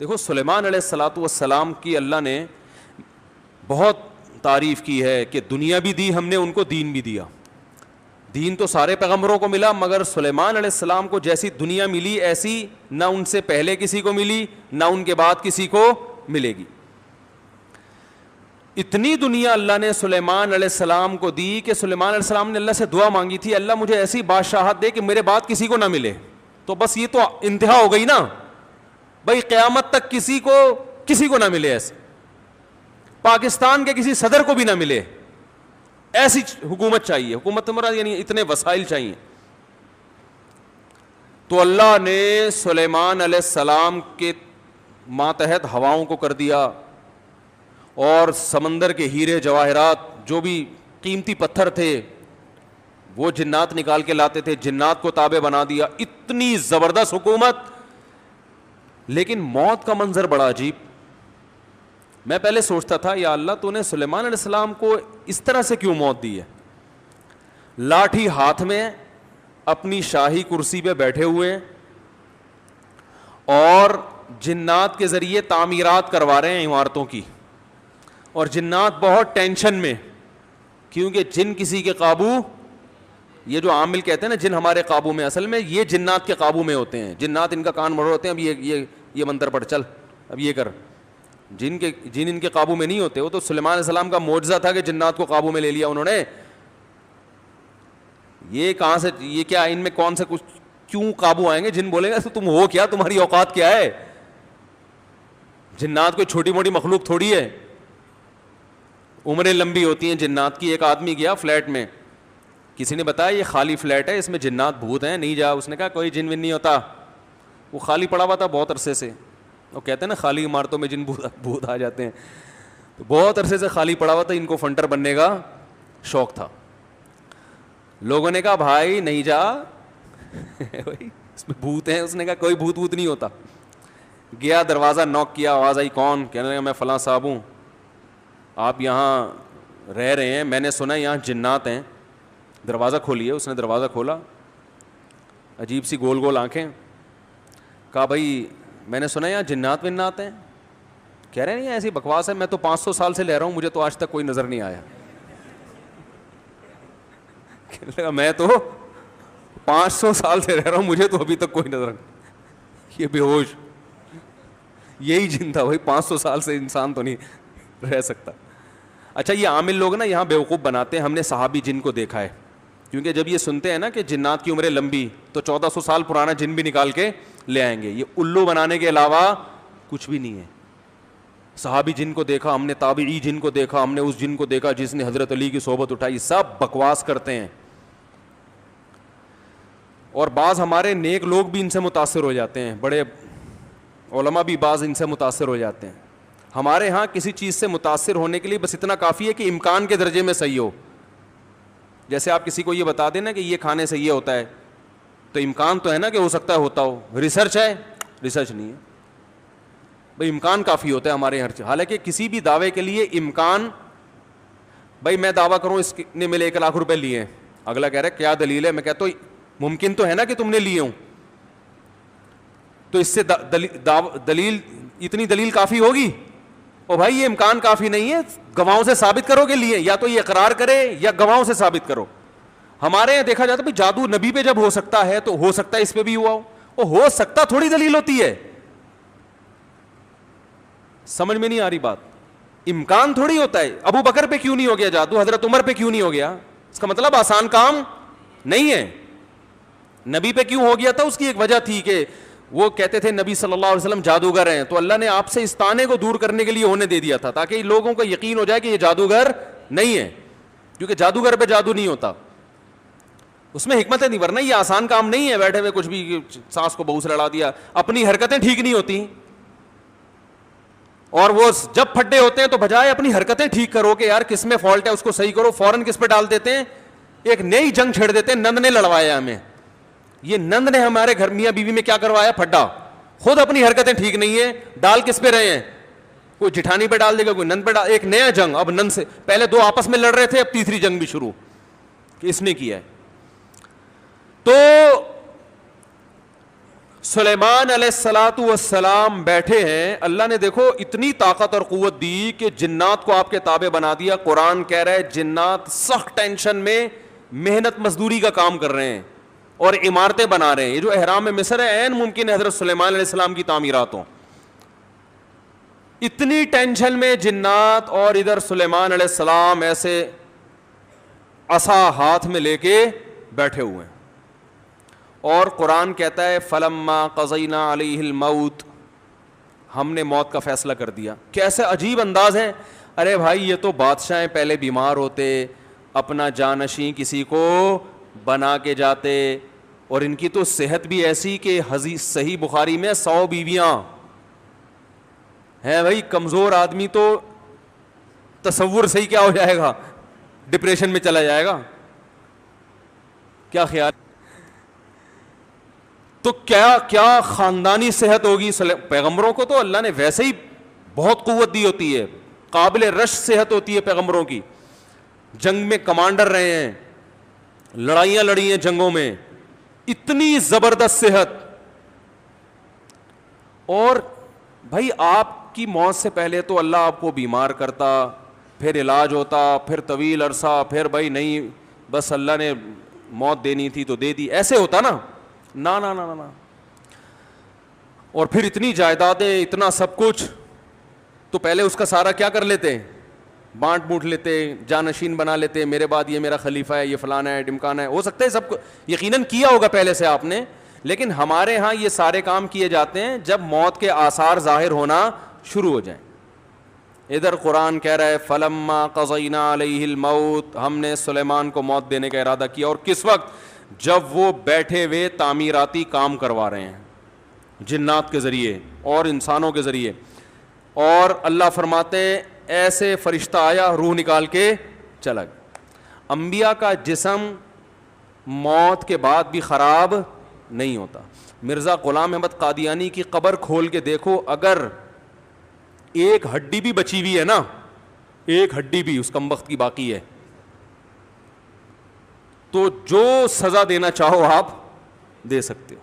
دیکھو سلیمان علیہ الصلوۃ والسلام کی اللہ نے بہت تعریف کی ہے کہ دنیا بھی دی ہم نے ان کو, دین بھی دیا. دین تو سارے پیغمبروں کو ملا, مگر سلیمان علیہ السلام کو جیسی دنیا ملی ایسی نہ ان سے پہلے کسی کو ملی نہ ان کے بعد کسی کو ملے گی. اتنی دنیا اللہ نے سلیمان علیہ السلام کو دی کہ سلیمان علیہ السلام نے اللہ سے دعا مانگی تھی, اللہ مجھے ایسی بادشاہت دے کہ میرے بعد کسی کو نہ ملے. تو بس یہ تو انتہا ہو گئی نا بھائی, قیامت تک کسی کو نہ ملے ایسے, پاکستان کے کسی صدر کو بھی نہ ملے ایسی حکومت چاہیے. حکومت مراد یعنی اتنے وسائل چاہیے. تو اللہ نے سلیمان علیہ السلام کے ماتحت ہواؤں کو کر دیا, اور سمندر کے ہیرے جواہرات جو بھی قیمتی پتھر تھے وہ جنات نکال کے لاتے تھے, جنات کو تابع بنا دیا. اتنی زبردست حکومت, لیکن موت کا منظر بڑا عجیب. میں پہلے سوچتا تھا یا اللہ تو نے سلیمان علیہ السلام کو اس طرح سے کیوں موت دی ہے؟ لاٹھی ہاتھ میں, اپنی شاہی کرسی پہ بیٹھے ہوئے, اور جنات کے ذریعے تعمیرات کروا رہے ہیں عمارتوں کی, اور جنات بہت ٹینشن میں, کیونکہ جن کسی کے قابو, یہ جو عامل کہتے ہیں نا جن ہمارے قابو میں, اصل میں یہ جنات کے قابو میں ہوتے ہیں. جنات ان کا کان مڑ ہوتے ہیں, اب یہ منتر پڑھ, چل اب یہ کر. جن ان کے قابو میں نہیں ہوتے. وہ تو سلیمان علیہ السلام کا معجزہ تھا کہ جنات کو قابو میں لے لیا انہوں نے. یہ کہاں سے, یہ کیا ان میں کون سے کچھ کیوں قابو آئیں گے؟ جن بولیں گے تم ہو کیا, تمہاری اوقات کیا ہے؟ جنات کوئی چھوٹی موٹی مخلوق تھوڑی ہے, عمریں لمبی ہوتی ہیں جنات کی. ایک آدمی گیا فلیٹ میں, کسی نے بتایا یہ خالی فلیٹ ہے, اس میں جنات بھوت ہیں, نہیں جا. اس نے کہا کوئی جن ون نہیں ہوتا. وہ خالی پڑا ہوا تھا بہت عرصے سے. وہ کہتے ہیں نا خالی عمارتوں میں جن بھوت آ جاتے ہیں, تو بہت عرصے سے خالی پڑا ہوا تھا. ان کو فنٹر بننے کا شوق تھا. لوگوں نے کہا بھائی نہیں جا, اس میں بھوت ہیں. اس نے کہا کوئی بھوت نہیں ہوتا. گیا, دروازہ نوک کیا, آواز آئی کون؟ کہنے لگا میں فلاں صاحب ہوں, آپ یہاں رہ رہے ہیں, میں نے سنا یہاں جنات ہیں, دروازہ کھولیے. اس نے دروازہ کھولا, عجیب سی گول گول آنکھیں. کہا بھائی میں نے سنا یہاں جنات ونات ہیں. کہہ رہے نہیں ایسی بکواس ہے, میں تو 500 سال سے رہ رہا ہوں, مجھے تو آج تک کوئی نظر نہیں آیا. کہنے لگا میں تو 500 سال سے رہ رہا ہوں, مجھے تو ابھی تک کوئی نظر نہیں. یہ بے ہوش یہی جن تھا بھائی, 500 سال سے انسان تو نہیں رہ سکتا. اچھا یہ عامل لوگ نا یہاں بیوقوف بناتے ہیں. ہم نے صحابی جن کو دیکھا ہے, کیونکہ جب یہ سنتے ہیں نا کہ جنات کی عمریں لمبی, تو 1400 سال پرانا جن بھی نکال کے لے آئیں گے. یہ الو بنانے کے علاوہ کچھ بھی نہیں ہے. صحابی جن کو دیکھا ہم نے, تابعی جن کو دیکھا ہم نے, اس جن کو دیکھا جس نے حضرت علی کی صحبت اٹھائی, سب بکواس کرتے ہیں. اور بعض ہمارے نیک لوگ بھی ان سے متاثر ہو جاتے ہیں, بڑے علماء بھی بعض ان سے متاثر ہو جاتے ہیں. ہمارے ہاں کسی چیز سے متاثر ہونے کے لیے بس اتنا کافی ہے کہ امکان کے درجے میں صحیح ہو. جیسے آپ کسی کو یہ بتا دیں نا کہ یہ کھانے سے یہ ہوتا ہے, تو امکان تو ہے نا کہ ہو سکتا ہے ہوتا ہو. ریسرچ ہے؟ ریسرچ نہیں ہے بھائی, امکان کافی ہوتا ہے ہمارے ہر چیز. حالانکہ کسی بھی دعوے کے لیے امکان, بھائی میں دعویٰ کروں اس نے میرے 1 لاکھ روپے لیے ہیں, اگلا کہہ رہا ہے کیا دلیل ہے, میں کہتا ہوں ممکن تو ہے نا کہ تم نے لیے ہوں, تو اس سے دلیل اتنی دلیل کافی ہوگی. او بھائی یہ امکان کافی نہیں ہے, گواہوں سے ثابت کرو کہ لیے, یا تو یہ اقرار کرے یا گواہوں سے ثابت کرو. ہمارے یہاں دیکھا جاتا ہے بھائی جادو نبی پہ جب ہو سکتا ہے تو ہو سکتا ہے اس پہ بھی ہوا ہو. ہو سکتا تھوڑی دلیل ہوتی ہے, سمجھ میں نہیں آ رہی بات. امکان تھوڑی ہوتا ہے. ابو بکر پہ کیوں نہیں ہو گیا جادو, حضرت عمر پہ کیوں نہیں ہو گیا, اس کا مطلب آسان کام نہیں ہے. نبی پہ کیوں ہو گیا تھا, اس کی ایک وجہ تھی کہ وہ کہتے تھے نبی صلی اللہ علیہ وسلم جادوگر ہیں, تو اللہ نے آپ سے اس طعنے کو دور کرنے کے لیے ہونے دے دیا تھا, تاکہ لوگوں کو یقین ہو جائے کہ یہ جادوگر نہیں ہے, کیونکہ جادوگر پہ جادو نہیں ہوتا, اس میں حکمتیں نہیں. ورنہ یہ آسان کام نہیں ہے بیٹھے ہوئے کچھ بھی سانس کو بہو سے لڑا دیا. اپنی حرکتیں ٹھیک نہیں ہوتی, اور وہ جب پھڈے ہوتے ہیں تو بجائے اپنی حرکتیں ٹھیک کرو کہ یار کس میں فالٹ ہے اس کو صحیح کرو, فوراً کس پہ ڈال دیتے ہیں, ایک نئی جنگ چھیڑ دیتے ہیں. نند نے لڑوایا ہمیں, یہ نند نے ہمارے گھر میاں بیوی میں کیا کروایا, پھڈا. خود اپنی حرکتیں ٹھیک نہیں ہے, ڈال کس پہ رہے ہیں, کوئی جٹھانی پہ ڈال دے گا, کوئی نند پہ ڈال. ایک نیا جنگ, اب نند سے پہلے 2 آپس میں لڑ رہے تھے, اب تیسری جنگ بھی شروع کہ اس نے کیا ہے. تو سلیمان علیہ الصلوۃ والسلام بیٹھے ہیں, اللہ نے دیکھو اتنی طاقت اور قوت دی کہ جنات کو آپ کے تابع بنا دیا. قرآن کہہ رہا ہے جنات سخت ٹینشن میں محنت مزدوری کا کام کر رہے ہیں اور عمارتیں بنا رہے ہیں. یہ جو احرام مصر ہے عین ممکن ہے حضرت سلیمان علیہ السلام کی تعمیرات ہوں. اتنی ٹینشن میں جنات, اور ادھر سلیمان علیہ السلام ایسے عصا ہاتھ میں لے کے بیٹھے ہوئے ہیں. اور قرآن کہتا ہے فلما قضینا علیہ الموت, ہم نے موت کا فیصلہ کر دیا. کیسے عجیب انداز ہے. ارے بھائی یہ تو بادشاہیں پہلے بیمار ہوتے, اپنا جانشین کسی کو بنا کے جاتے, اور ان کی تو صحت بھی ایسی کہ حدیث صحیح بخاری میں 100 بیویاں ہیں. بھائی کمزور آدمی تو تصور صحیح کیا ہو جائے گا, ڈپریشن میں چلا جائے گا. کیا خیال, تو کیا خاندانی صحت ہوگی. پیغمبروں کو تو اللہ نے ویسے ہی بہت قوت دی ہوتی ہے, قابل رش صحت ہوتی ہے پیغمبروں کی. جنگ میں کمانڈر رہے ہیں, لڑائیاں لڑی ہیں جنگوں میں, اتنی زبردست صحت. اور بھائی آپ کی موت سے پہلے تو اللہ آپ کو بیمار کرتا, پھر علاج ہوتا, پھر طویل عرصہ, پھر بھائی نہیں بس اللہ نے موت دینی تھی تو دے دی, ایسے ہوتا نا. نا نا نا نا. اور پھر اتنی جائیدادیں, اتنا سب کچھ, تو پہلے اس کا سارا کیا کر لیتے, بانٹ بوٹ لیتے, جانشین بنا لیتے, میرے بعد یہ میرا خلیفہ ہے, یہ فلانا ہے, ڈمکانا ہے. ہو سکتا ہے سب کو یقیناً کیا ہوگا پہلے سے آپ نے, لیکن ہمارے ہاں یہ سارے کام کیے جاتے ہیں جب موت کے آثار ظاہر ہونا شروع ہو جائیں. ادھر قرآن کہہ رہا ہے فلما قضینا علیہ الموت, ہم نے سلیمان کو موت دینے کا ارادہ کیا. اور کس وقت, جب وہ بیٹھے ہوئے تعمیراتی کام کروا رہے ہیں جنات کے ذریعے اور انسانوں کے ذریعے. اور اللہ فرماتے ہیں ایسے فرشتہ آیا, روح نکال کے چلا گیا. انبیاء کا جسم موت کے بعد بھی خراب نہیں ہوتا. مرزا غلام احمد قادیانی کی قبر کھول کے دیکھو, اگر ایک ہڈی بھی بچی ہوئی ہے نا, ایک ہڈی بھی اس کمبخت کی باقی ہے, تو جو سزا دینا چاہو آپ دے سکتے ہو.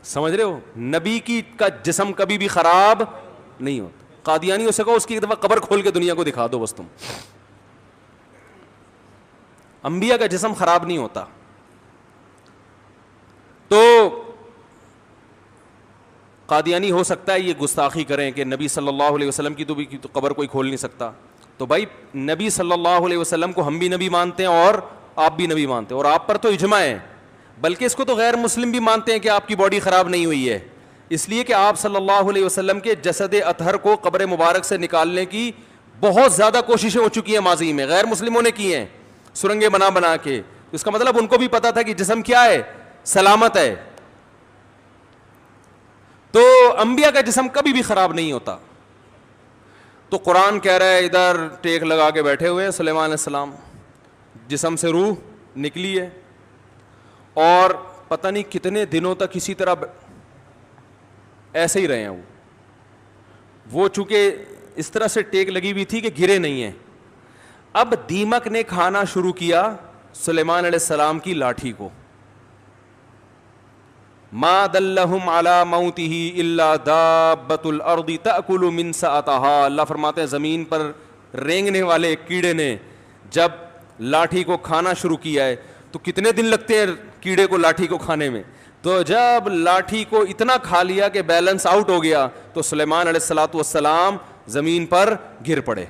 سمجھ رہے ہو, نبی کی کا جسم کبھی بھی خراب نہیں ہوتا. قادیانی اسے کہو اس کی ایک دفعہ قبر کھول کے دنیا کو دکھا دو بس تم. انبیاء کا جسم خراب نہیں ہوتا. تو قادیانی ہو سکتا ہے یہ گستاخی کریں کہ نبی صلی اللہ علیہ وسلم کی تو قبر کوئی کھول نہیں سکتا. تو بھائی نبی صلی اللہ علیہ وسلم کو ہم بھی نبی مانتے ہیں اور آپ بھی نبی مانتے ہیں, اور آپ پر تو اجماع ہے, بلکہ اس کو تو غیر مسلم بھی مانتے ہیں کہ آپ کی باڈی خراب نہیں ہوئی ہے, اس لیے کہ آپ صلی اللہ علیہ وسلم کے جسد اطہر کو قبر مبارک سے نکالنے کی بہت زیادہ کوششیں ہو چکی ہیں ماضی میں, غیر مسلموں نے کی ہیں سرنگیں بنا بنا کے. اس کا مطلب ان کو بھی پتا تھا کہ جسم کیا ہے, سلامت ہے. تو انبیاء کا جسم کبھی بھی خراب نہیں ہوتا. تو قرآن کہہ رہا ہے ادھر ٹیک لگا کے بیٹھے ہوئے سلیمان علیہ السلام, جسم سے روح نکلی ہے, اور پتہ نہیں کتنے دنوں تک اسی طرح ایسے ہی رہے ہیں. وہ چونکہ اس طرح سے ٹیک لگی ہوئی تھی کہ گرے نہیں ہیں. اب دیمک نے کھانا شروع کیا سلیمان علیہ السلام کی لاٹھی کو. ما دلہم علی موتہ الا دابۃ الارض تأکل من سأتہا. اللہ فرماتے ہیں زمین پر رینگنے والے کیڑے نے جب لاٹھی کو کھانا شروع کیا ہے, تو کتنے دن لگتے ہیں کیڑے کو لاٹھی کو کھانے میں, تو جب لاٹھی کو اتنا کھا لیا کہ بیلنس آؤٹ ہو گیا تو سلیمان علیہ الصلوۃ والسلام زمین پر گر پڑے.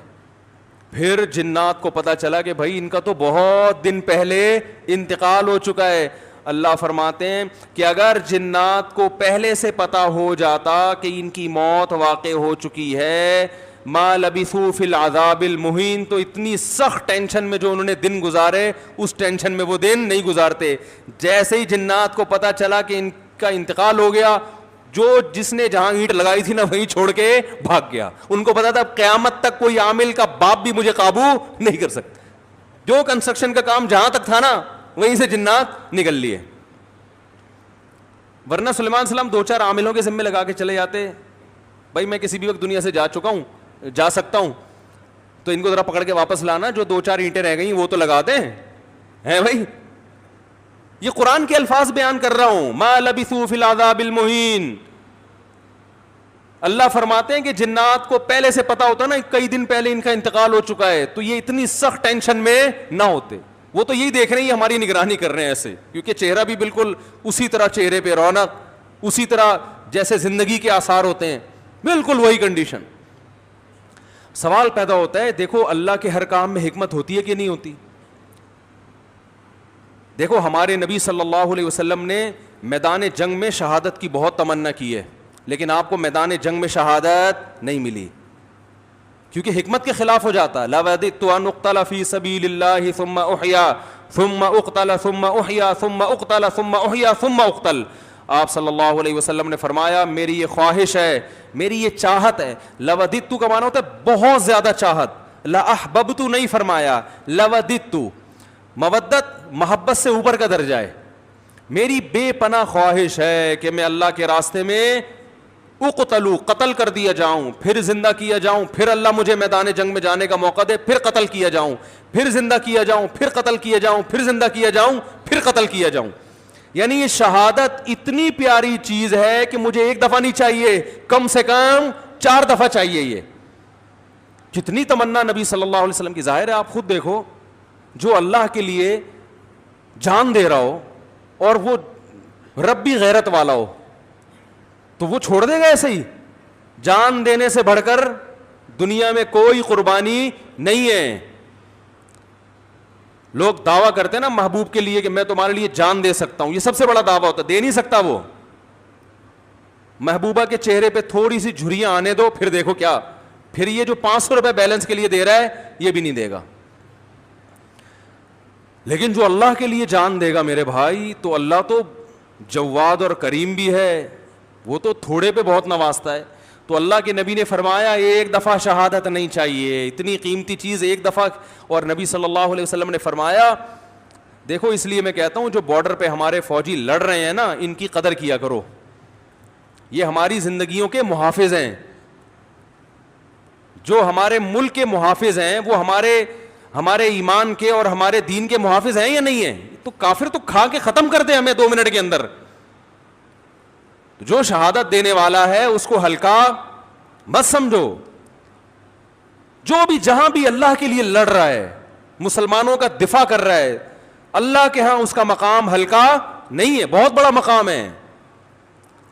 پھر جنات کو پتا چلا کہ بھائی ان کا تو بہت دن پہلے انتقال ہو چکا ہے. اللہ فرماتے ہیں کہ اگر جنات کو پہلے سے پتا ہو جاتا کہ ان کی موت واقع ہو چکی ہے, ما لبثوا فی العذاب المہین, تو اتنی سخت ٹینشن میں جو انہوں نے دن گزارے اس ٹینشن میں وہ دن نہیں گزارتے. جیسے ہی جنات کو پتا چلا کہ ان کا انتقال ہو گیا, جس نے جہاں اینٹ لگائی تھی نا وہیں چھوڑ کے بھاگ گیا. ان کو پتا تھا قیامت تک کوئی عامل کا باپ بھی مجھے قابو نہیں کر سکتا. جو کنسٹرکشن کا کام جہاں تک تھا نا وہیں سے جنات نکل لیے. ورنہ سلیمان علیہ السلام 2-4 عاملوں کے ذمے لگا کے چلے جاتے, بھائی میں کسی بھی وقت دنیا سے جا چکا ہوں, جا سکتا ہوں, تو ان کو ذرا پکڑ کے واپس لانا, جو 2-4 اینٹیں رہ گئی وہ تو لگا دیں ہیں بھائی. یہ قرآن کے الفاظ بیان کر رہا ہوں. ما لبثوا فی العذاب المہین. اللہ فرماتے ہیں کہ جنات کو پہلے سے پتا ہوتا نا کئی دن پہلے ان کا انتقال ہو چکا ہے تو یہ اتنی سخت ٹینشن میں نہ ہوتے. وہ تو یہی دیکھ رہے ہیں یہ ہماری نگرانی کر رہے ہیں ایسے, کیونکہ چہرہ بھی بالکل اسی طرح, چہرے پہ رونق اسی طرح جیسے زندگی کے آثار ہوتے ہیں, بالکل وہی کنڈیشن. سوال پیدا ہوتا ہے, دیکھو اللہ کے ہر کام میں حکمت ہوتی ہے کہ نہیں ہوتی؟ دیکھو ہمارے نبی صلی اللہ علیہ وسلم نے میدان جنگ میں شہادت کی بہت تمنا کی ہے, لیکن آپ کو میدان جنگ میں شہادت نہیں ملی کیونکہ حکمت کے خلاف ہو جاتا. لَوَدِدتُّ أَنْ أُقْتَلَ فِي سَبِيلِ اللَّهِ ثُمَّ أُحْيَا ثُمَّ أُقْتَلَ ثُمَّ أُحْيَا ثُمَّ أُقْتَلَ ثُمَّ أُحْيَا ثُمَّ أُقْتَلَ. آپ صلی اللہ علیہ وسلم نے فرمایا میری یہ خواہش ہے, میری یہ چاہت ہے. لَوَدِدتُّ کا معنی ہوتا ہے بہت زیادہ چاہت. لَأَحْبَبْتُ نہیں فرمایا, لَوَدِدتُّ. مودت محبت سے اوپر کا درجہ ہے. میری بے پناہ خواہش ہے کہ میں اللہ کے راستے میں اقتلو قتل کر دیا جاؤں, پھر زندہ کیا جاؤں, پھر اللہ مجھے میدان جنگ میں جانے کا موقع دے, پھر قتل کیا جاؤں, پھر زندہ کیا جاؤں, پھر قتل کیا جاؤں, پھر زندہ کیا جاؤں, پھر قتل کیا جاؤں. یعنی یہ شہادت اتنی پیاری چیز ہے کہ مجھے ایک دفعہ نہیں چاہیے, کم سے کم 4 دفعہ چاہیے. یہ جتنی تمنا نبی صلی اللہ علیہ وسلم کی. ظاہر ہے آپ خود دیکھو, جو اللہ کے لیے جان دے رہا ہو اور وہ ربی غیرت والا ہو تو وہ چھوڑ دے گا ایسے ہی؟ جان دینے سے بڑھ کر دنیا میں کوئی قربانی نہیں ہے. لوگ دعویٰ کرتے ہیں نا محبوب کے لیے کہ میں تمہارے لیے جان دے سکتا ہوں, یہ سب سے بڑا دعویٰ ہوتا ہے. دے نہیں سکتا وہ. محبوبہ کے چہرے پہ تھوڑی سی جھریاں آنے دو, پھر دیکھو کیا, پھر یہ جو 500 روپے بیلنس کے لیے دے رہا ہے یہ بھی نہیں دے گا. لیکن جو اللہ کے لیے جان دے گا میرے بھائی, تو اللہ تو جواد اور کریم بھی ہے, وہ تو تھوڑے پہ بہت نوازتا ہے. تو اللہ کے نبی نے فرمایا ایک دفعہ شہادت نہیں چاہیے, اتنی قیمتی چیز ایک دفعہ. اور نبی صلی اللہ علیہ وسلم نے فرمایا, دیکھو اس لیے میں کہتا ہوں جو بارڈر پہ ہمارے فوجی لڑ رہے ہیں نا, ان کی قدر کیا کرو. یہ ہماری زندگیوں کے محافظ ہیں. جو ہمارے ملک کے محافظ ہیں وہ ہمارے ایمان کے اور ہمارے دین کے محافظ ہیں یا نہیں ہیں؟ تو کافر تو کھا کے ختم کر دے ہمیں 2 منٹ کے اندر. جو شہادت دینے والا ہے اس کو ہلکا مت سمجھو. جو بھی جہاں بھی اللہ کے لیے لڑ رہا ہے, مسلمانوں کا دفاع کر رہا ہے, اللہ کے ہاں اس کا مقام ہلکا نہیں ہے, بہت بڑا مقام ہے.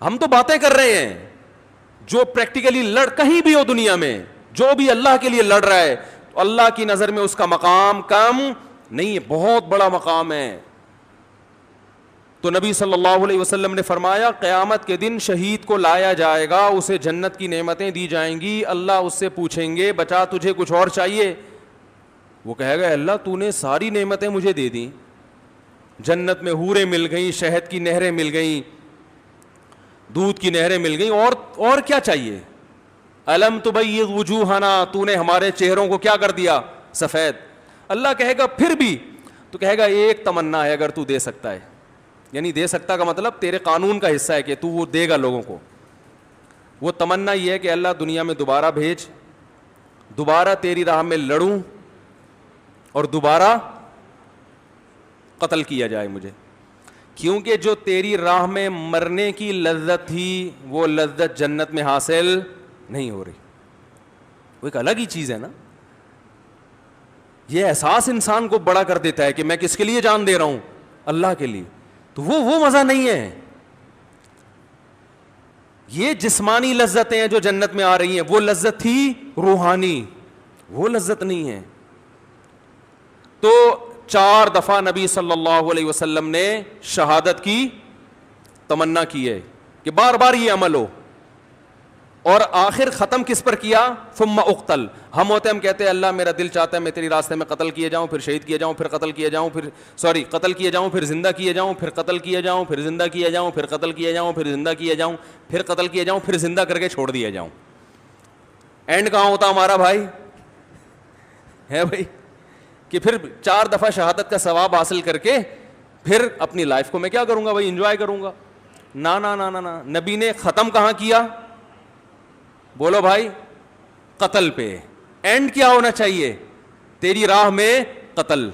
ہم تو باتیں کر رہے ہیں, جو پریکٹیکلی کہیں بھی ہو دنیا میں جو بھی اللہ کے لیے لڑ رہا ہے تو اللہ کی نظر میں اس کا مقام کم نہیں ہے, بہت بڑا مقام ہے. تو نبی صلی اللہ علیہ وسلم نے فرمایا قیامت کے دن شہید کو لایا جائے گا, اسے جنت کی نعمتیں دی جائیں گی. اللہ اس سے پوچھیں گے بچا تجھے کچھ اور چاہیے؟ وہ کہے گا اللہ تو نے ساری نعمتیں مجھے دے دیں, جنت میں حوریں مل گئیں, شہد کی نہریں مل گئیں, دودھ کی نہریں مل گئیں, اور کیا چاہیے؟ الم تبیض وجوہنا, تو نے ہمارے چہروں کو کیا کر دیا؟ سفید. اللہ کہے گا پھر بھی؟ تو کہے گا ایک تمنا ہے اگر تو دے سکتا ہے. یعنی دے سکتا کا مطلب تیرے قانون کا حصہ ہے کہ تو وہ دے گا لوگوں کو. وہ تمنا یہ ہے کہ اللہ دنیا میں دوبارہ بھیج, دوبارہ تیری راہ میں لڑوں اور دوبارہ قتل کیا جائے مجھے, کیونکہ جو تیری راہ میں مرنے کی لذت تھی وہ لذت جنت میں حاصل نہیں ہو رہی. وہ ایک الگ ہی چیز ہے نا. یہ احساس انسان کو بڑا کر دیتا ہے کہ میں کس کے لیے جان دے رہا ہوں؟ اللہ کے لیے. تو وہ مزہ نہیں ہے. یہ جسمانی لذتیں ہیں جو جنت میں آ رہی ہیں, وہ لذت تھی روحانی, وہ لذت نہیں ہے. تو 4 دفعہ نبی صلی اللہ علیہ وسلم نے شہادت کی تمنا کی ہے کہ بار بار یہ عمل ہو. اور آخر ختم کس پر کیا؟ ثم اقتل. ہم کہتے ہیں اللہ میرا دل چاہتا ہے میں تیری راستے میں قتل کیے جاؤں, پھر شہید کیے جاؤں, پھر قتل کیے جاؤں, قتل کیے جاؤں, پھر زندہ کیے جاؤں, پھر قتل کیے جاؤں, پھر زندہ کیے جاؤں, پھر قتل کیے جاؤں, پھر زندہ کیے جاؤں, پھر قتل کیے جاؤں, پھر زندہ کر کے چھوڑ دیا جاؤں. اینڈ کہاں ہوتا ہمارا بھائی؟ ہے بھائی کہ پھر 4 دفعہ شہادت کا ثواب حاصل کر کے پھر اپنی لائف کو میں کیا کروں گا بھائی؟ انجوائے کروں گا. نا نا نا نا نا. نبی نے ختم کہاں کیا؟ بولو بھائی, قتل پہ. اینڈ کیا ہونا چاہیے؟ تیری راہ میں قتل.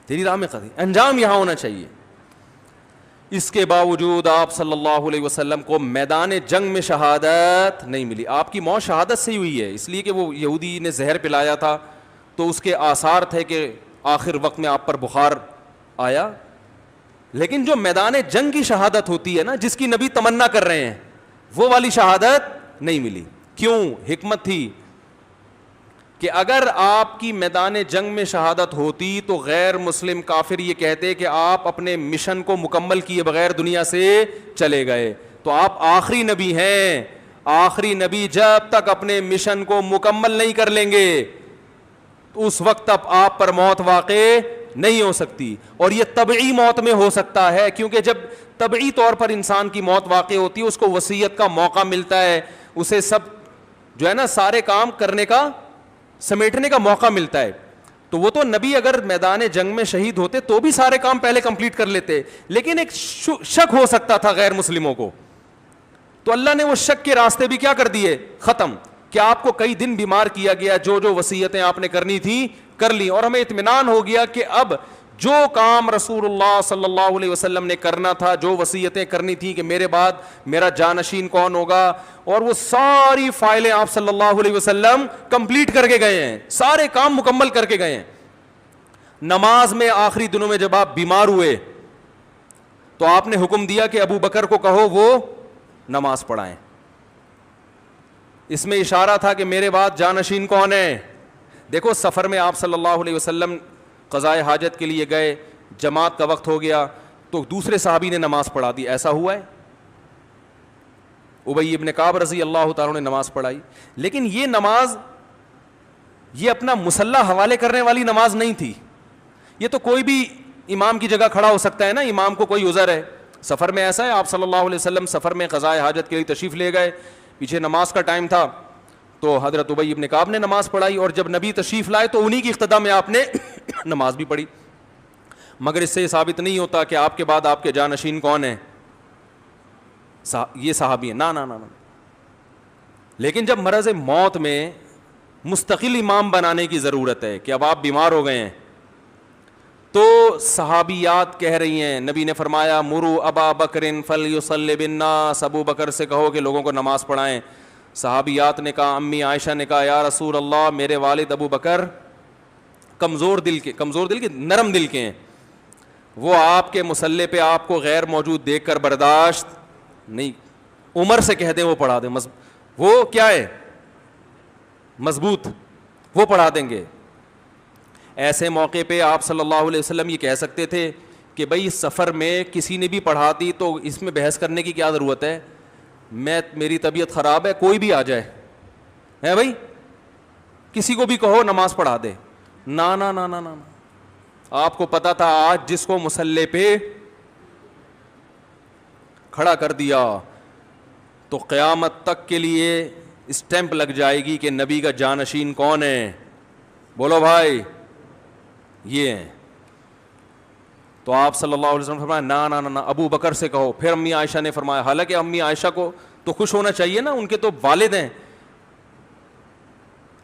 تیری راہ میں قتل, انجام یہاں ہونا چاہیے. اس کے باوجود آپ صلی اللہ علیہ وسلم کو میدان جنگ میں شہادت نہیں ملی. آپ کی موت شہادت سے ہی ہوئی ہے, اس لیے کہ وہ یہودی نے زہر پلایا تھا تو اس کے آثار تھے کہ آخر وقت میں آپ پر بخار آیا. لیکن جو میدان جنگ کی شہادت ہوتی ہے نا, جس کی نبی تمنا کر رہے ہیں, وہ والی شہادت نہیں ملی. کیوں؟ حکمت تھی کہ اگر آپ کی میدان جنگ میں شہادت ہوتی تو غیر مسلم کافر یہ کہتے کہ آپ اپنے مشن کو مکمل کیے بغیر دنیا سے چلے گئے. تو آپ آخری نبی ہیں, آخری نبی جب تک اپنے مشن کو مکمل نہیں کر لیں گے تو اس وقت تک آپ پر موت واقع نہیں ہو سکتی. اور یہ طبعی موت میں ہو سکتا ہے, کیونکہ جب طبعی طور پر انسان کی موت واقع ہوتی ہے اس کو وصیت کا موقع ملتا ہے, اسے سب جو ہے نا سارے کام کرنے کا, سمیٹنے کا موقع ملتا ہے. تو وہ تو نبی اگر میدان جنگ میں شہید ہوتے تو بھی سارے کام پہلے کمپلیٹ کر لیتے, لیکن ایک شک ہو سکتا تھا غیر مسلموں کو, تو اللہ نے وہ شک کے راستے بھی کیا کر دیے, ختم. کہ آپ کو کئی دن بیمار کیا گیا, جو جو وصیتیں آپ نے کرنی تھی کر لی, اور ہمیں اطمینان ہو گیا کہ اب جو کام رسول اللہ صلی اللہ علیہ وسلم نے کرنا تھا, جو وصیتیں کرنی تھی کہ میرے بعد میرا جانشین کون ہوگا, اور وہ ساری فائلیں آپ صلی اللہ علیہ وسلم کمپلیٹ کر کے گئے ہیں, سارے کام مکمل کر کے گئے ہیں. نماز میں آخری دنوں میں جب آپ بیمار ہوئے تو آپ نے حکم دیا کہ ابو بکر کو کہو وہ نماز پڑھائیں. اس میں اشارہ تھا کہ میرے بعد جانشین کون ہے. دیکھو سفر میں آپ صلی اللہ علیہ وسلم قضائے حاجت کے لیے گئے, جماعت کا وقت ہو گیا تو دوسرے صحابی نے نماز پڑھا دی, ایسا ہوا ہے؟ ابی ابن کعب رضی اللہ تعالیٰ نے نماز پڑھائی, لیکن یہ نماز یہ اپنا مسلح حوالے کرنے والی نماز نہیں تھی. یہ تو کوئی بھی امام کی جگہ کھڑا ہو سکتا ہے نا, امام کو کوئی عذر ہے. سفر میں ایسا ہے, آپ صلی اللہ علیہ وسلم سفر میں قضائے حاجت کے لیے تشریف لے گئے, پیچھے نماز کا ٹائم تھا تو حضرت ابی ابن کعب نے نماز پڑھائی, اور جب نبی تشریف لائے تو انہی کی اقتدا میں آپ نے نماز بھی پڑھی. مگر اس سے یہ ثابت نہیں ہوتا کہ آپ کے بعد آپ کے جانشین کون ہیں, یہ صحابی ہیں, نا نا نا. لیکن جب مرض موت میں مستقل امام بنانے کی ضرورت ہے کہ اب آپ بیمار ہو گئے ہیں, تو صحابیات کہہ رہی ہیں, نبی نے فرمایا مرو ابا بکر فلیصلی بالناس, ابو بکر سے کہو کہ لوگوں کو نماز پڑھائیں. صحابیات نے کہا, امی عائشہ نے کہا یا رسول اللہ میرے والد ابو بکر کمزور دل کے نرم دل کے ہیں, وہ آپ کے مصلی پہ آپ کو غیر موجود دیکھ کر برداشت نہیں, عمر سے کہہ دیں وہ پڑھا دیں, وہ کیا ہے مضبوط, وہ پڑھا دیں گے. ایسے موقع پہ آپ صلی اللہ علیہ وسلم یہ کہہ سکتے تھے کہ بھائی سفر میں کسی نے بھی پڑھا دی تو اس میں بحث کرنے کی کیا ضرورت ہے, میری طبیعت خراب ہے کوئی بھی آ جائے ہے بھائی, کسی کو بھی کہو نماز پڑھا دے. نا نا نا نا نا, آپ کو پتا تھا آج جس کو مصلی پہ کھڑا کر دیا تو قیامت تک کے لیے اسٹیمپ لگ جائے گی کہ نبی کا جانشین کون ہے. بولو بھائی یہ ہیں. تو آپ صلی اللہ علیہ وسلم فرمایا نا نا نا ابو بکر سے کہو. پھر امی عائشہ نے فرمایا, حالانکہ امی عائشہ کو تو خوش ہونا چاہیے نا, ان کے تو والد ہیں,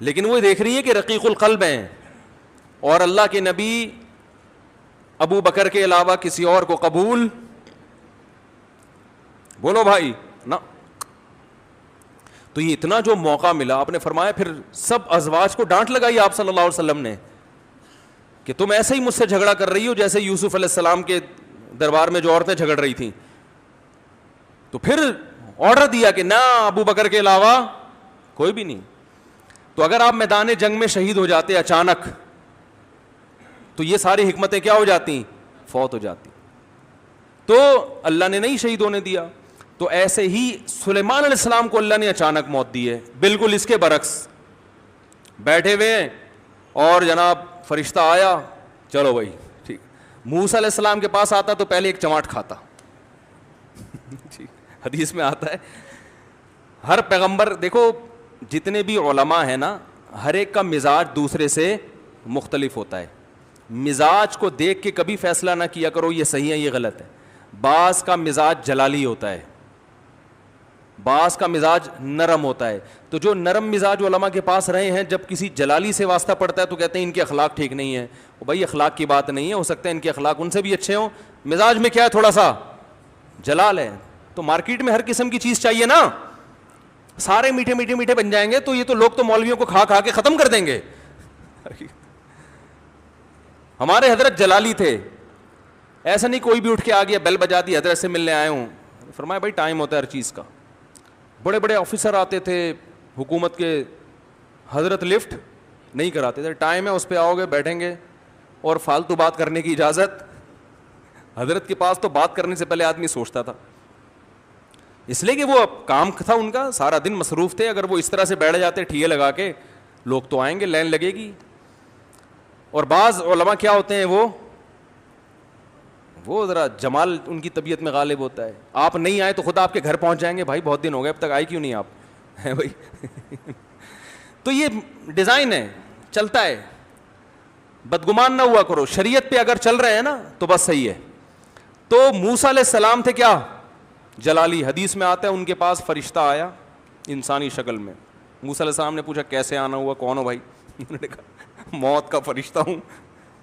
لیکن وہ دیکھ رہی ہے کہ رقیق القلب ہیں, اور اللہ کے نبی ابو بکر کے علاوہ کسی اور کو قبول, بولو بھائی نا. تو یہ اتنا جو موقع ملا, آپ نے فرمایا پھر سب ازواج کو ڈانٹ لگائی آپ صلی اللہ علیہ وسلم نے کہ تم ایسے ہی مجھ سے جھگڑا کر رہی ہو جیسے یوسف علیہ السلام کے دربار میں جو عورتیں جھگڑ رہی تھیں. تو پھر آرڈر دیا کہ نہ ابو بکر کے علاوہ کوئی بھی نہیں. تو اگر آپ میدان جنگ میں شہید ہو جاتے اچانک تو یہ ساری حکمتیں کیا ہو جاتی, فوت ہو جاتی. تو اللہ نے نہیں شہید ہونے دیا. تو ایسے ہی سلیمان علیہ السلام کو اللہ نے اچانک موت دی ہے, بالکل اس کے برعکس بیٹھے ہوئے ہیں اور جناب فرشتہ آیا, چلو بھائی ٹھیک. موسیٰ علیہ السلام کے پاس آتا تو پہلے ایک چماٹ کھاتا. حدیث میں آتا ہے ہر پیغمبر, دیکھو جتنے بھی علماء ہیں نا, ہر ایک کا مزاج دوسرے سے مختلف ہوتا ہے. مزاج کو دیکھ کے کبھی فیصلہ نہ کیا کرو یہ صحیح ہے یہ غلط ہے. بعض کا مزاج جلالی ہوتا ہے, بعض کا مزاج نرم ہوتا ہے. تو جو نرم مزاج علماء کے پاس رہے ہیں, جب کسی جلالی سے واسطہ پڑتا ہے تو کہتے ہیں ان کے اخلاق ٹھیک نہیں ہے. بھائی اخلاق کی بات نہیں ہے, ہو سکتا ہے ان کے اخلاق ان سے بھی اچھے ہوں, مزاج میں کیا ہے تھوڑا سا جلال ہے. تو مارکیٹ میں ہر قسم کی چیز چاہیے نا, سارے میٹھے میٹھے میٹھے بن جائیں گے تو یہ تو لوگ تو مولویوں کو کھا کھا کے ختم کر دیں گے. ہمارے حضرت جلالی تھے, ایسا نہیں کوئی بھی اٹھ کے آ گیا بیل بجا دی حضرت سے ملنے آئے ہوں. فرمایا بھائی ٹائم ہوتا ہے ہر چیز کا. بڑے بڑے آفیسر آتے تھے حکومت کے, حضرت لفٹ نہیں کراتے تھے, ٹائم ہے اس پہ آؤ گے بیٹھیں گے, اور فالتو بات کرنے کی اجازت. حضرت کے پاس تو بات کرنے سے پہلے آدمی سوچتا تھا, اس لیے کہ وہ کام تھا ان کا, سارا دن مصروف تھے. اگر وہ اس طرح سے بیٹھ جاتے ٹھیے لگا کے, لوگ تو آئیں گے, لائن لگے گی. اور بعض علماء کیا ہوتے ہیں, وہ ذرا جمال ان کی طبیعت میں غالب ہوتا ہے. آپ نہیں آئے تو خود آپ کے گھر پہنچ جائیں گے, بھائی بہت دن ہو گئے اب تک آئے کیوں نہیں آپ, ہے بھائی. تو یہ ڈیزائن ہے, چلتا ہے. بدگمان نہ ہوا کرو, شریعت پہ اگر چل رہے ہیں نا تو بس صحیح ہے. تو موسیٰ علیہ السلام تھے کیا, جلالی. حدیث میں آتا ہے ان کے پاس فرشتہ آیا انسانی شکل میں. موسیٰ علیہ السلام نے پوچھا کیسے آنا ہوا, کون ہو بھائی؟ انہوں نے کہا موت کا فرشتہ ہوں,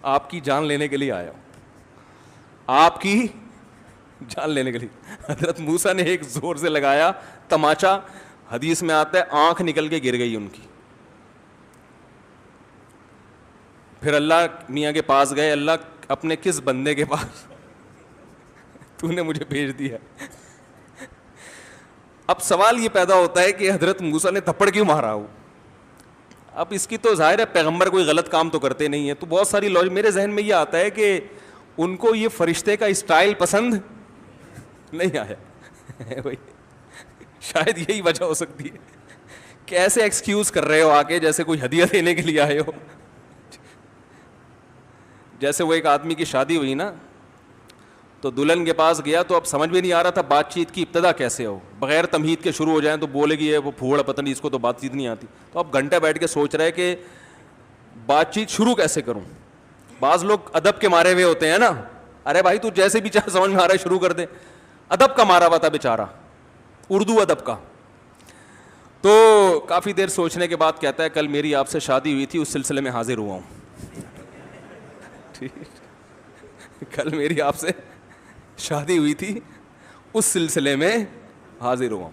آپ کی جان لینے کے لیے آیا ہوں, آپ کی جان لینے کے لیے. حضرت موسیٰ نے ایک زور سے لگایا تماچا, حدیث میں آتا ہے آنکھ نکل کے گر گئی ان کی. پھر اللہ میاں کے پاس گئے, اللہ اپنے کس بندے کے پاس تو نے مجھے بھیج دیا. اب سوال یہ پیدا ہوتا ہے کہ حضرت موسیٰ نے تھپڑ کیوں مارا ہو. اب اس کی تو ظاہر ہے پیغمبر کوئی غلط کام تو کرتے نہیں ہیں, تو بہت ساری لوج میرے ذہن میں یہ آتا ہے کہ ان کو یہ فرشتے کا اسٹائل پسند نہیں آیا. شاید یہی وجہ ہو سکتی ہے کہ ایسے ایکسکیوز کر رہے ہو آ کے جیسے کوئی ہدیہ دینے کے لیے آئے ہو. جیسے وہ ایک آدمی کی شادی ہوئی نا, تو دلہن کے پاس گیا تو اب سمجھ میں نہیں آ رہا تھا بات چیت کی ابتدا کیسے ہو, بغیر تمہید کے شروع ہو جائیں تو بولے گی وہ پھوڑا پتہ نہیں اس کو تو بات چیت نہیں آتی. تو اب گھنٹہ بیٹھ کے سوچ رہے کہ بات چیت شروع کیسے کروں. بعض لوگ ادب کے مارے ہوئے ہوتے ہیں نا, ارے بھائی تو جیسے بھی چاہے سمجھ میں آ رہا ہے شروع کر دے. ادب کا مارا ہوا تھا بیچارہ, اردو ادب کا. تو کافی دیر سوچنے کے بعد کہتا ہے کل میری آپ سے شادی ہوئی تھی, اس سلسلے میں حاضر ہوا ہوں. کل میری آپ سے شادی ہوئی تھی, اس سلسلے میں حاضر ہوا.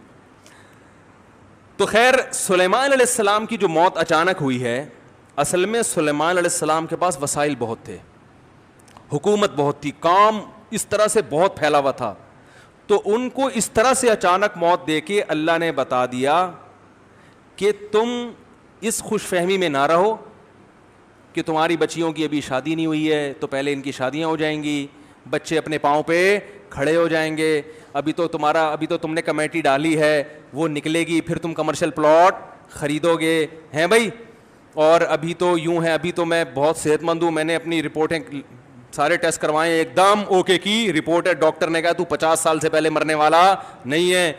تو خیر سلیمان علیہ السلام کی جو موت اچانک ہوئی ہے, اصل میں سلیمان علیہ السلام کے پاس وسائل بہت تھے, حکومت بہت تھی, کام اس طرح سے بہت پھیلا ہوا تھا. تو ان کو اس طرح سے اچانک موت دے کے اللہ نے بتا دیا کہ تم اس خوش فہمی میں نہ رہو کہ تمہاری بچیوں کی ابھی شادی نہیں ہوئی ہے تو پہلے ان کی شادیاں ہو جائیں گی, بچے اپنے پاؤں پہ کھڑے ہو جائیں گے, ابھی تو تم نے کمیٹی ڈالی ہے وہ نکلے گی, پھر تم کمرشل پلاٹ خریدو گے, ہیں بھائی. اور ابھی تو یوں ہے, ابھی تو میں بہت صحت مند ہوں, میں نے اپنی رپورٹیں سارے ٹیسٹ کروائے, ایک دم اوکے کی رپورٹ ہے, ڈاکٹر نے کہا تو 50 سال سے پہلے مرنے والا نہیں ہے,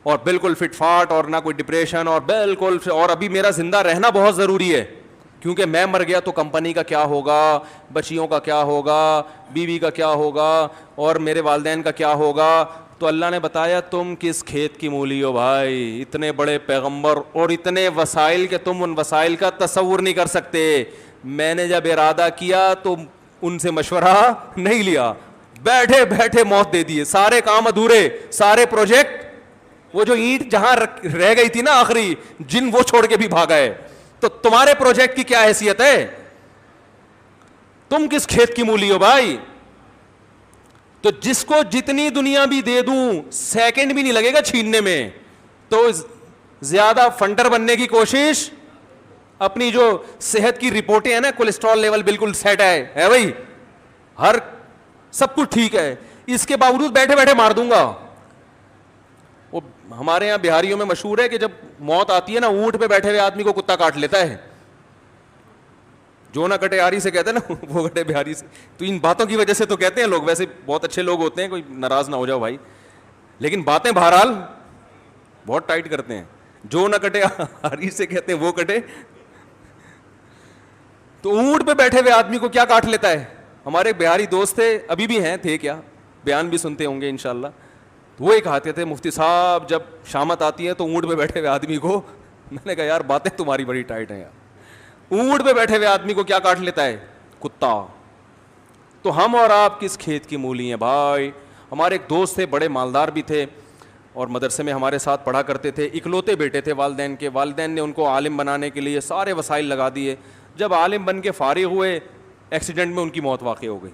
اور بالکل فٹ فاٹ, اور نہ کوئی ڈپریشن, اور بالکل, اور ابھی میرا زندہ رہنا بہت ضروری ہے کیونکہ میں مر گیا تو کمپنی کا کیا ہوگا, بچیوں کا کیا ہوگا, بیوی کا کیا ہوگا, اور میرے والدین کا کیا ہوگا. تو اللہ نے بتایا تم کس کھیت کی مولی ہو بھائی, اتنے بڑے پیغمبر اور اتنے وسائل کہ تم ان وسائل کا تصور نہیں کر سکتے. میں نے جب ارادہ کیا تو ان سے مشورہ نہیں لیا, بیٹھے بیٹھے موت دے دیے, سارے کام ادھورے, سارے پروجیکٹ, وہ جو اینٹ جہاں رہ گئی تھی نا آخری, جن وہ چھوڑ کے بھی بھاگا ہے. تو تمہارے پروجیکٹ کی کیا حیثیت ہے, تم کس کھیت کی مولی ہو بھائی. تو جس کو جتنی دنیا بھی دے دوں سیکنڈ بھی نہیں لگے گا چھیننے میں, تو زیادہ فنڈر بننے کی کوشش, اپنی جو صحت کی رپورٹیں ہیں نا, کولیسٹرول لیول بالکل سیٹ ہے بھائی, ہر سب کچھ ٹھیک ہے, اس کے باوجود بیٹھے بیٹھے مار دوں گا. وہ ہمارے یہاں بہاریوں میں مشہور ہے کہ جب موت آتی ہے نا, اونٹ پہ بیٹھے ہوئے آدمی کو کتا کاٹ لیتا ہے, جو نہ کٹے آری سے کہتے ہیں نا, وہ کٹے بہاری سے. تو ان باتوں کی وجہ سے تو کہتے ہیں لوگ, ویسے بہت اچھے لوگ ہوتے ہیں, کوئی ناراض نہ ہو جاؤ بھائی, لیکن باتیں بہرحال بہت ٹائٹ کرتے ہیں. جو نہ کٹے آری سے کہتے ہیں وہ کٹے. تو اونٹ پہ بیٹھے ہوئے آدمی کو کیا کاٹ لیتا ہے. ہمارے بہاری دوست تھے, ابھی بھی ہیں, تھے کیا, بیان بھی سنتے ہوں گے انشاءاللہ. وہ ایک کہتے تھے مفتی صاحب جب شامت آتی ہے تو اونٹ پہ بیٹھے ہوئے آدمی کو, میں نے کہا یار باتیں تمہاری بڑی ٹائٹ ہیں یار, اونٹ پہ بیٹھے ہوئے آدمی کو کیا کاٹ لیتا ہے؟ کتا. تو ہم اور آپ کس کھیت کی مولی ہیں بھائی. ہمارے ایک دوست تھے, بڑے مالدار بھی تھے, اور مدرسے میں ہمارے ساتھ پڑھا کرتے تھے, اکلوتے بیٹے تھے والدین کے. والدین نے ان کو عالم بنانے کے لیے سارے وسائل لگا دیے. جب عالم بن کے فارغ ہوئے, ایکسیڈنٹ میں ان کی موت واقع ہو گئی.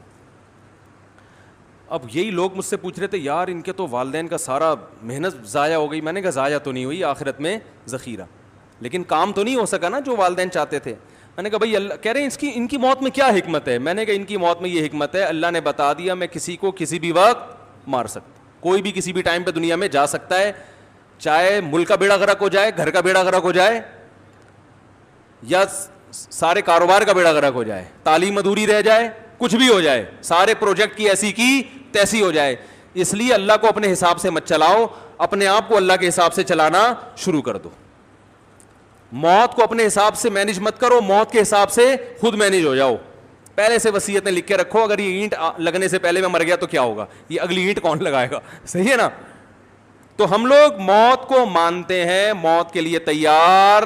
اب یہی لوگ مجھ سے پوچھ رہے تھے یار ان کے تو والدین کا سارا محنت ضائع ہو گئی. میں نے کہا ضائع تو نہیں ہوئی, آخرت میں ذخیرہ, لیکن کام تو نہیں ہو سکا نا جو والدین چاہتے تھے. میں نے کہا بھائی اللہ کہہ رہے ہیں ان کی موت میں کیا حکمت ہے؟ میں نے کہا ان کی موت میں یہ حکمت ہے, اللہ نے بتا دیا میں کسی کو کسی بھی وقت مار سکتا. کوئی بھی کسی بھی ٹائم پہ دنیا میں جا سکتا ہے, چاہے ملک کا بیڑا غرق ہو جائے, گھر کا بیڑا غرق ہو جائے, یا سارے کاروبار کا بیڑا غرق ہو جائے, تعلیم ادھوری رہ جائے, کچھ بھی ہو جائے, سارے پروجیکٹ کی ایسی کی تیسی ہو جائے. اس لیے اللہ کو اپنے حساب سے مت چلاؤ, اپنے آپ کو اللہ کے حساب سے چلانا شروع کر دو. موت کو اپنے حساب سے مینج مت کرو, موت کے حساب سے خود مینج ہو جاؤ. پہلے سے وصیتیں لکھ کے رکھو, اگر یہ اینٹ لگنے سے پہلے میں مر گیا تو کیا ہوگا, یہ اگلی اینٹ کون لگائے گا, صحیح ہے نا. تو ہم لوگ موت کو مانتے ہیں, موت کے لیے تیار